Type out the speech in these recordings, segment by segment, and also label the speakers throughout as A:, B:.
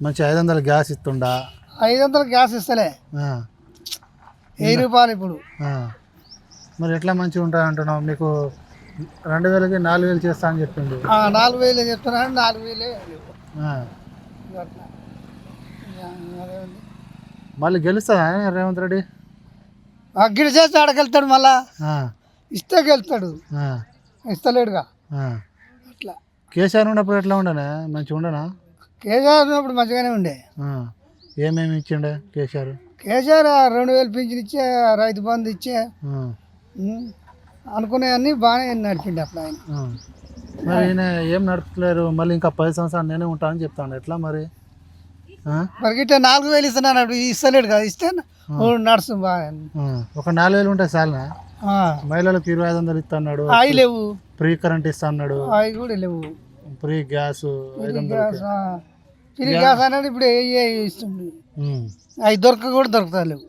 A: మంచి 500 gas ఇస్తుండా?
B: 500 gas ఇస్తలే, 1000 రూపాయలు ఇప్పుడు.
A: మరి ఎట్లా మంచిగా ఉంటాయి అంటున్నావు? మీకు 2000కి 4000 చేస్తా అని చెప్పిండు.
B: 4000 చెప్తున్నాను, 4000
A: మళ్ళీ గెలుస్తుందా రేవంత్ రెడ్డి?
B: అగ్గిడి చేస్తే ఆడకెళ్తాడు, మళ్ళా ఇస్తే గెలుస్తాడు, ఇస్తలేడుగా అట్లా.
A: కేసీఆర్ ఉన్నప్పుడు ఎట్లా ఉండనా? మంచిగా ఉండనా?
B: కేసీఆర్ ఉన్నప్పుడు మంచిగానే ఉండే.
A: ఏమేమి ఇచ్చిండే కేసీఆర్?
B: 2000 పింఛన్ ఇచ్చే, రైతు బంధు ఇచ్చే, అనుకునేవన్నీ బాగానే నడిపిండి అప్పుడు ఆయన.
A: మరి ఈయన ఏం నడుపుతలేరు, మళ్ళీ ఇంకా 10 సంవత్సరాలు నేనే ఉంటానని చెప్తాను. ఎట్లా మరి?
B: మరి ఇట్లా 4000 ఇస్తున్నాను, అప్పుడు ఇస్తలేడు కదా, ఇస్తే నడుస్తుంది బాగా.
A: ఒక 4000 ఉంటాయి చాలునా? మహిళలకు 2500 ఇస్తా అన్నాడు.
B: అవి లేవు.
A: ఫ్రీ కరెంట్ ఇస్తా అన్నాడు.
B: అవి కూడా లేవు.
A: ఫ్రీ గ్యాస్
B: ఫ్రీ గ్యాస్ అనేది ఇప్పుడు ఇస్తుంది. అవి కూడా దొరుకుతలేవు.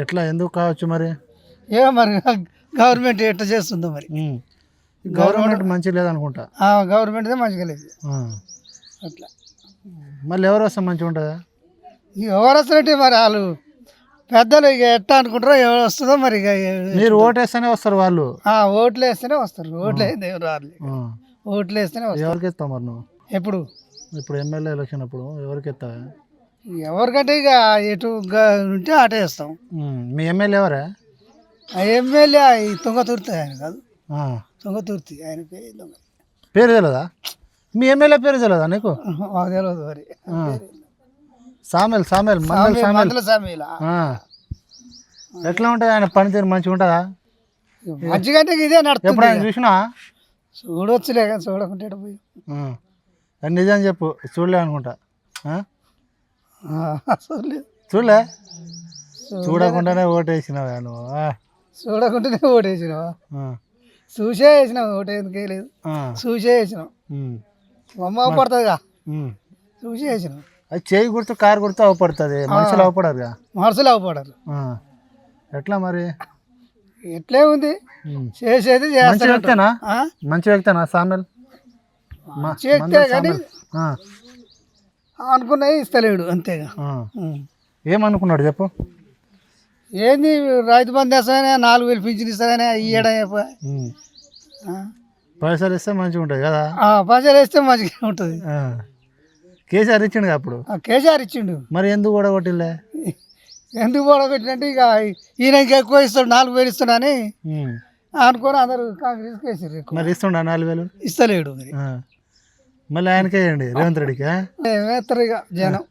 A: ఎట్లా, ఎందుకు కావచ్చు మరి?
B: ఏమో మరి గవర్నమెంట్ ఎట్లా చేస్తుందో మరి.
A: గవర్నమెంట్ మంచిగా లేదనుకుంటా.
B: గవర్నమెంట్ మంచిగా లేదు అట్లా.
A: మళ్ళీ ఎవరు వస్తే మంచిగా ఉంటుందా?
B: ఎవరు వస్తారంటే మరి వాళ్ళు పెద్దలు ఇక ఎట్టా అనుకుంటారో, ఎవరు వస్తుందో మరి. ఇక
A: మీరు ఓటేస్తేనే వస్తారు వాళ్ళు.
B: ఓట్లు వేస్తేనే వస్తారు, ఓట్లు వేస్తే ఎవరు రాలేదు. ఓట్లు వేస్తేనే వస్తారు.
A: ఎవరికి ఎత్తావు మరి నువ్వు?
B: ఇప్పుడు
A: ఎమ్మెల్యే ఎలక్షన్ అప్పుడు ఎవరికి ఎత్తావా?
B: ఎవరికంటే ఇక ఎటు ఉంటే అటే వేస్తాం.
A: మీ ఎమ్మెల్యే ఎవరా?
B: ఎమ్మెల్యే తుంగతుర్తి ఆయన కాదు, తుంగతుర్తి ఆయన
A: పేరు తెలియదా? మీ ఎమ్మెల్యే పేరు తెలియదా నీకు?
B: తెలియదు మరి.
A: సామెల్ ఎట్లా ఉంటుంది ఆయన పనితీరు? మంచిగా ఉంటుందా?
B: మంచిగా అంటే ఇదే నడుస్తుంది.
A: ఎప్పుడైనా చూసినా?
B: చూడవచ్చులే కానీ చూడకుంటే పోయి.
A: నిజం చెప్పు, చూడలే అనుకుంటా. చూడలే? చూడకుండానే ఓటేసినావా నువ్వు?
B: చూడకుండానే ఓటేసినావా? చూసే వేసినావు, ఓటు ఎందుకు వేయలేదు, చూసే వేసినావు. బొమ్మ పడుతుందిగా, చూసే వేసినావు.
A: అది చేయి గుర్తు, కారు గుర్తు అవపడుతుంది, మనుషులు అవపడరుగా.
B: మనుషులు అవపడరు.
A: ఎట్లా మరి?
B: ఎట్లే ఉంది, చేసేది
A: మంచి వ్యక్తేనా? మంచి వ్యక్తేనా సామెల్?
B: మంచి వ్యక్తే కానీ అనుకున్నవి ఇస్తలేడు అంతేగా.
A: ఏమనుకున్నాడు చెప్పు?
B: ఏంది రైతు బంధు వేస్తానే, 4000 పింఛన్ ఇస్తానే, ఇయ్యడం
A: పైసలు ఇస్తే మంచిగా ఉంటుంది కదా.
B: పైసలు వేస్తే మంచిగా ఉంటుంది.
A: కేసీఆర్ ఇచ్చిండు అప్పుడు.
B: కేసీఆర్ ఇచ్చిండు,
A: మరి ఎందుకు కూడా కొట్టిలే?
B: ఎందుకు ఓడగొట్టినంటే ఇక ఈయన ఇంకా ఎక్కువ ఇస్తాడు, 4000 ఇస్తాడని అనుకొని అందరూ కాంగ్రెస్ కేసీఆర్.
A: మరి ఇస్తుండ 4000?
B: ఇస్తలేడు.
A: మళ్ళీ ఆయనకే వేయండి రేవంత్ రెడ్డికి.
B: వేస్తారు ఇక జనం.